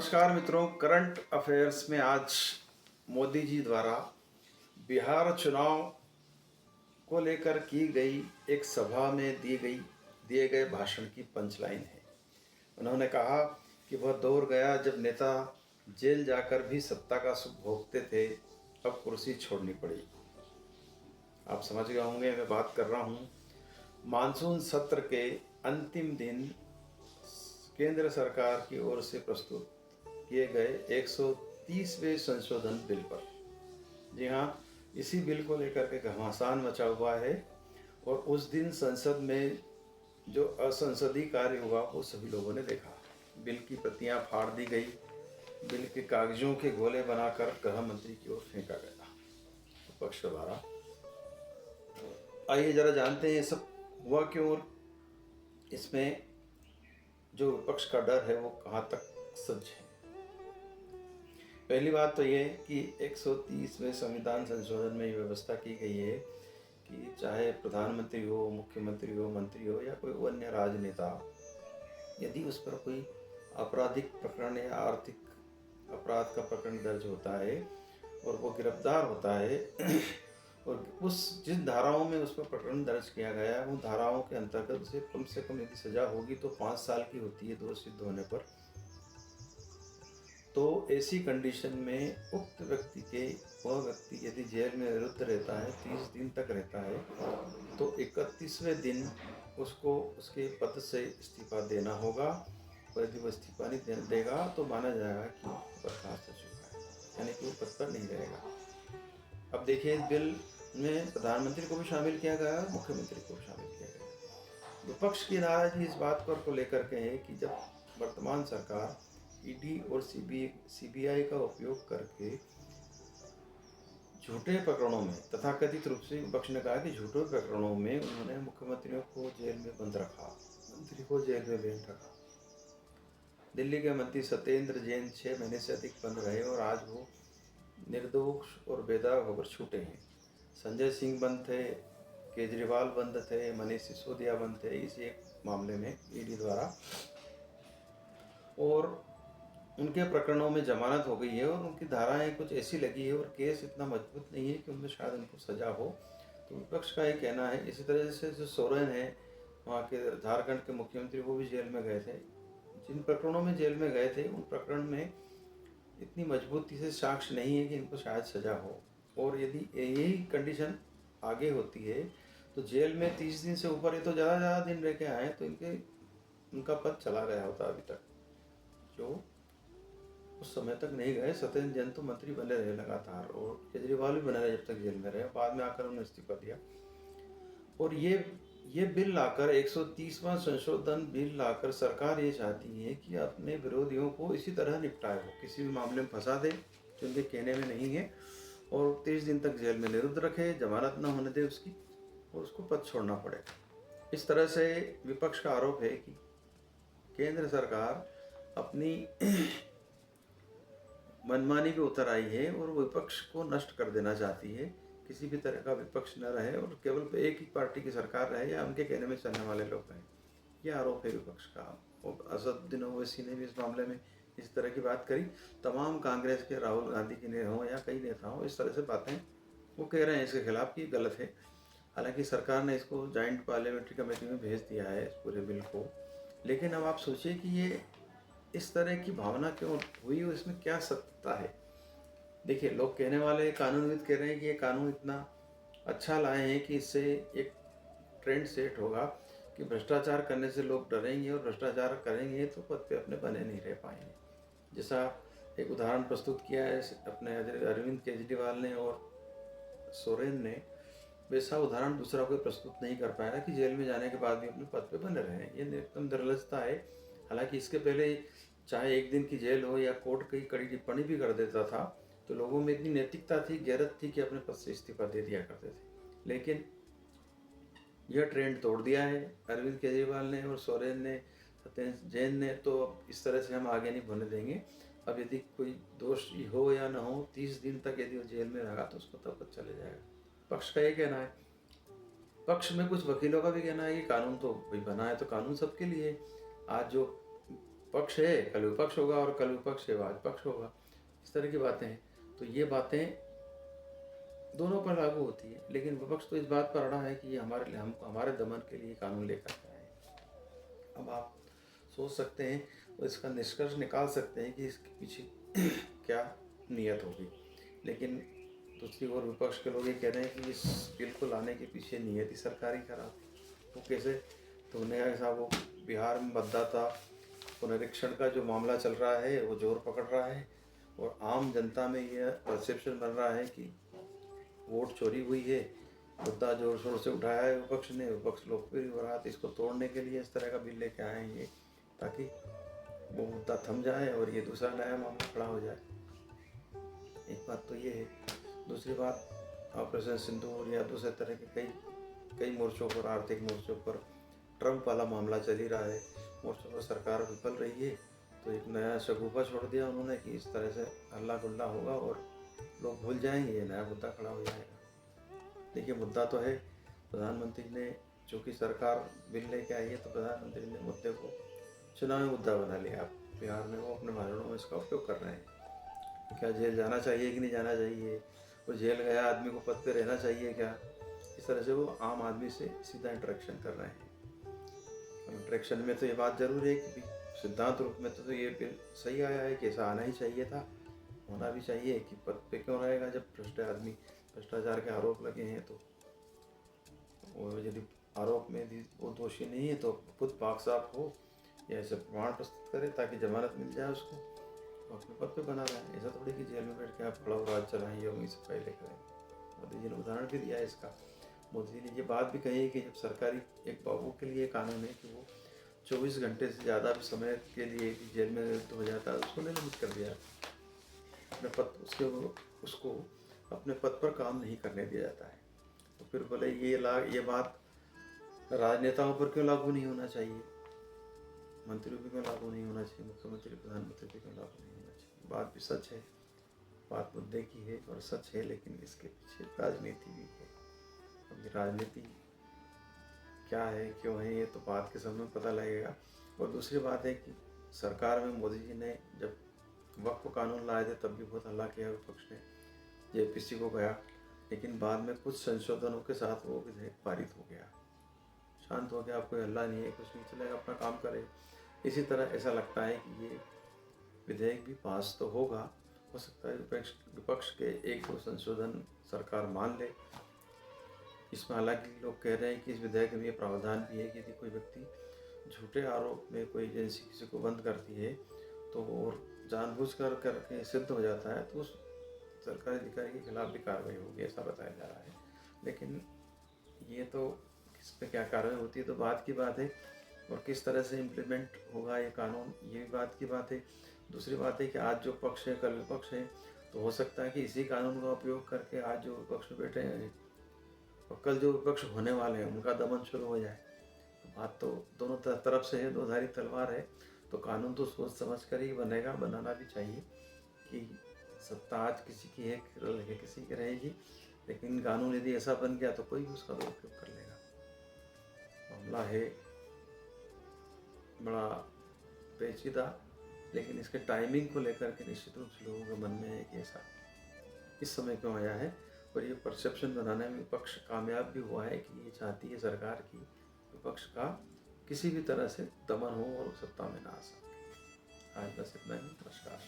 नमस्कार मित्रों, current affairs में आज मोदी जी द्वारा बिहार चुनाव को लेकर की गई एक सभा में दिए गए भाषण की पंचलाइन है। उन्होंने कहा कि वह दौर गया जब नेता जेल जाकर भी सत्ता का सुख भोगते थे, अब कुर्सी छोड़नी पड़ी। आप समझ गए होंगे मैं बात कर रहा हूँ मानसून सत्र के अंतिम दिन केंद्र सरकार की ओर से प्रस्तुत किए गए 130वें संशोधन बिल पर। जी हाँ, इसी बिल को लेकर के घमासान मचा हुआ है और उस दिन संसद में जो असंसदीय कार्य हुआ वो सभी लोगों ने देखा। बिल की प्रतियां फाड़ दी गई, बिल के कागजों के गोले बनाकर गृह मंत्री की ओर फेंका गया विपक्ष द्वारा। आइए जरा जानते हैं ये सब हुआ क्यों और इसमें जो विपक्ष का डर है वो कहाँ तक सच है। पहली बात तो ये कि 130वें संविधान संशोधन में ये व्यवस्था की गई है कि चाहे प्रधानमंत्री हो, मुख्यमंत्री हो, मंत्री हो या कोई अन्य राजनेता, यदि उस पर कोई आपराधिक प्रकरण या आर्थिक अपराध का प्रकरण दर्ज होता है और वो गिरफ्तार होता है और जिस धाराओं में उस पर प्रकरण दर्ज किया गया है उन धाराओं के अंतर्गत उसे कम से कम यदि सजा होगी तो 5 साल की होती है दोष सिद्ध होने पर। तो ऐसी कंडीशन में उक्त वह व्यक्ति यदि जेल में विरुद्ध रहता है, 30 दिन तक रहता है, तो 31वें दिन उसको उसके पद से इस्तीफा देना होगा और यदि वो इस्तीफा नहीं देगा तो माना जाएगा कि बर्खास्त हो चुका है, यानी कि वो पद पर नहीं रहेगा। अब देखिए, इस बिल में प्रधानमंत्री को भी शामिल किया गया और मुख्यमंत्री को भी शामिल किया गया। विपक्ष की नाराजगी इस बात पर को लेकर के है कि जब वर्तमान सरकार ईडी और सीबीआई का उपयोग करके झूठे प्रकरणों में, तथाकथित रूप से विपक्ष ने कहा कि झूठे प्रकरणों में उन्होंने मुख्यमंत्रियों को जेल में बंद रखा, मंत्री को जेल में बेंध रखा। दिल्ली के मंत्री सत्येंद्र जैन 6 महीने से अधिक बंद रहे और आज वो निर्दोष और बेदाग होकर छूटे हैं। संजय सिंह बंद थे, केजरीवाल बंद थे, मनीष सिसोदिया बंद थे इसी एक मामले में ईडी द्वारा, और उनके प्रकरणों में जमानत हो गई है और उनकी धाराएं कुछ ऐसी लगी है और केस इतना मजबूत नहीं है कि उनमें शायद उनको सजा हो। तो विपक्ष का ये कहना है। इसी तरह से जो सोरेन है, वहाँ के झारखंड के मुख्यमंत्री, वो भी जेल में गए थे। जिन प्रकरणों में जेल में गए थे उन प्रकरण में इतनी मजबूती से साक्ष्य नहीं है कि इनको शायद सजा हो, और यदि यही कंडीशन आगे होती है तो जेल में 30 दिन से ऊपर, ये तो ज़्यादा दिन रह के आए तो उनका पद चला गया होता अभी तक, जो उस समय तक नहीं गए। सत्येंद्र जैन तो मंत्री बने रहे लगातार और केजरीवाल भी बने रहे जब तक जेल में रहे, बाद में आकर उन्होंने इस्तीफा दिया। और ये बिल लाकर 130वां संशोधन बिल लाकर सरकार ये चाहती है कि अपने विरोधियों को इसी तरह निपटाए, हो किसी भी मामले में फंसा दे जो उनके कहने में नहीं है और 30 दिन तक जेल में निरुद्ध रखे, जमानत न होने दे उसकी, और उसको पद छोड़ना पड़े। इस तरह से विपक्ष का आरोप है कि केंद्र सरकार अपनी मनमानी पे उतर आई है और वो विपक्ष को नष्ट कर देना चाहती है। किसी भी तरह का विपक्ष न रहे और केवल एक ही पार्टी की सरकार रहे या उनके कहने में चलने वाले लोग रहें। यह आरोप है विपक्ष का। और असदुद्दीन ओवैसी ने भी इस मामले में इस तरह की बात करी। तमाम कांग्रेस के, राहुल गांधी के हों या कई नेता हों, इस तरह से बातें वो कह रहे हैं इसके खिलाफ कि गलत है। हालांकि सरकार ने इसको जॉइंट पार्लियामेंट्री कमेटी में भेज दिया है इस पूरे बिल को। लेकिन अब आप सोचिए कि ये इस तरह की भावना क्यों हुई और इसमें क्या सत्यता है। देखिए, लोग कहने वाले, कानूनविद कह रहे हैं कि ये कानून इतना अच्छा लाए हैं कि इससे एक ट्रेंड सेट होगा कि भ्रष्टाचार करने से लोग डरेंगे और भ्रष्टाचार करेंगे तो पद पे अपने बने नहीं रह पाएंगे। जैसा एक उदाहरण प्रस्तुत किया है अपने अरविंद केजरीवाल ने और सोरेन ने, वैसा उदाहरण दूसरा कोई प्रस्तुत नहीं कर पाएगा कि जेल में जाने के बाद भी अपने पद पे बने रहें। ये एकदम निर्लजता है। हालांकि इसके पहले चाहे 1 दिन की जेल हो या कोर्ट कई कड़ी टिप्पणी भी कर देता था तो लोगों में इतनी नैतिकता थी, गैरत थी कि अपने पद से इस्तीफा दे दिया करते थे। लेकिन यह ट्रेंड तोड़ दिया है अरविंद केजरीवाल ने और सोरेन ने, सत्येंद्र जैन ने। तो अब इस तरह से हम आगे नहीं बढ़ने देंगे। अब यदि कोई दोष हो या ना हो, 30 दिन तक यदि वो जेल में रहा तो उसको तब पद चले जाएगा। पक्ष का ये कहना है। पक्ष में कुछ वकीलों का भी कहना है कि कानून तो भाई बना है तो कानून सबके लिए। आज जो पक्ष है कल विपक्ष होगा और कल विपक्ष है आज पक्ष होगा, इस तरह की बातें हैं। तो ये बातें दोनों पर लागू होती है, लेकिन विपक्ष तो इस बात पर अड़ा है कि ये हमारे लिए, हम हमारे दमन के लिए कानून लेकर के आए हैं। अब आप सोच सकते हैं और इसका निष्कर्ष निकाल सकते हैं कि इसके पीछे क्या नीयत होगी। लेकिन दूसरी ओर विपक्ष के लोग ये कह रहे हैं कि इस बिल को लाने के पीछे नीयत ही सरकारी खराब है। वो कैसे? तो उन्हें ऐसा, वो बिहार में मतदाता पुनरीक्षण का जो मामला चल रहा है वो जोर पकड़ रहा है और आम जनता में यह परसेप्शन बन रहा है कि वोट चोरी हुई है। मुद्दा जोर शोर से उठाया है विपक्ष ने, विपक्ष लोकप्रिय हो रहा है, तो इसको तोड़ने के लिए इस तरह का बिल लेके आए हैं ये, ताकि वो मुद्दा थम जाए और ये दूसरा नया मामला खड़ा हो जाए। एक बात तो ये है। दूसरी बात, ऑपरेशन सिंदूर या दूसरे तरह के कई कई मोर्चों पर, आर्थिक मोर्चों पर ट्रम्प वाला मामला चल ही रहा है, मोर्चों पर सरकार विफल रही है, तो एक नया शगुफा छोड़ दिया उन्होंने कि इस तरह से हल्ला गुल्ला होगा और लोग भूल जाएंगे, ये नया मुद्दा खड़ा हो जाएगा। देखिए, मुद्दा तो है, प्रधानमंत्री ने, चूँकि सरकार बिल लेके आई है तो प्रधानमंत्री ने मुद्दे को चुनावी मुद्दा बना लिया। बिहार में वो अपने भाषणों में इसका उपयोग कर रहे हैं। क्या जेल जाना चाहिए कि नहीं जाना चाहिए, वो जेल गया आदमी को पद पे रहना चाहिए क्या, इस तरह से वो आम आदमी से सीधा इंटरेक्शन कर रहे हैं। इंटरेक्शन में तो ये बात जरूर है कि सिद्धांत रूप में तो ये बिल सही आया है कि ऐसा आना ही चाहिए था, होना भी चाहिए कि पद पे क्यों रहेगा जब भ्रष्ट आदमी, भ्रष्टाचार के आरोप लगे हैं। तो वो यदि आरोप में भी वो दोषी नहीं है तो खुद पाक साफ हो या ऐसे प्रमाण प्रस्तुत करे ताकि जमानत मिल जाए उसको, वो अपने पद पे बना रहे। ऐसा थोड़ी कि जेल में बैठ के आप खड़ा राज चलाएंगे और से पहले करें। मोदी जी ने उदाहरण भी दिया है इसका। मोदी जी ने ये बात भी कही है कि जब सरकारी एक बाबू के लिए कानून है कि वो 24 घंटे से ज़्यादा भी समय के लिए भी जेल में हो जाता है, उसको निलंबित कर दिया अपने पद, उसको अपने पद पर काम नहीं करने दिया जाता है। तो फिर बोले ये बात राजनेताओं पर क्यों लागू नहीं होना चाहिए, मंत्रियों पर क्यों लागू नहीं होना चाहिए, मुख्यमंत्री प्रधानमंत्री पर क्यों लागू नहीं होना चाहिए। बात भी सच है, बात मुद्दे की है और सच है, लेकिन इसके पीछे राजनीति भी है। अब ये राजनीति क्या है, क्यों है, ये तो बात के समय में पता लगेगा। और दूसरी बात है कि सरकार में मोदी जी ने जब वक्फ कानून लाए थे तब भी बहुत हल्ला किया विपक्ष ने, जेपीसी को गया, लेकिन बाद में कुछ संशोधनों के साथ वो विधेयक पारित हो गया, शांत हो गया, अब कोई हल्ला नहीं है, कुछ नहीं चलेगा, अपना काम करे। इसी तरह ऐसा लगता है कि ये विधेयक भी पास तो होगा, हो सकता है विपक्ष के एक दो संशोधन सरकार मान ले। इसमें हालांकि लोग कह रहे हैं कि इस विधेयक में ये प्रावधान भी है कि यदि कोई व्यक्ति झूठे आरोप में कोई एजेंसी किसी को बंद करती है तो और जानबूझकर करके सिद्ध हो जाता है तो उस सरकारी अधिकारी के खिलाफ भी कार्रवाई होगी, ऐसा बताया जा रहा है। लेकिन ये तो किस पे क्या कार्रवाई होती है तो बात की बात है, और किस तरह से इम्प्लीमेंट होगा ये कानून, ये भी बात की बात है। दूसरी बात है कि आज जो पक्ष है कल विपक्ष है, तो हो सकता है कि इसी कानून का उपयोग करके आज जो विपक्ष में बैठे हैं और कल जो विपक्ष होने वाले हैं उनका दमन शुरू हो जाए। तो बात तो दोनों तरफ से है, दो धारी तलवार है। तो कानून तो सोच समझ कर ही बनेगा, बनाना भी चाहिए कि सत्ता आज किसी की है, कल किसी की रहेगी, लेकिन कानून यदि ऐसा बन गया तो कोई भी उसका दुरुपयोग कर लेगा। मामला है बड़ा पेचीदा, लेकिन इसके टाइमिंग को लेकर के निश्चित रूप से लोगों के मन में है कि ऐसा इस समय क्यों आया है। और ये परसेप्शन बनाने में विपक्ष कामयाब भी हुआ है कि ये चाहती है सरकार की विपक्ष का किसी भी तरह से दमन हो और सत्ता में ना आ सके। आज बस इतना ही। नमस्कार।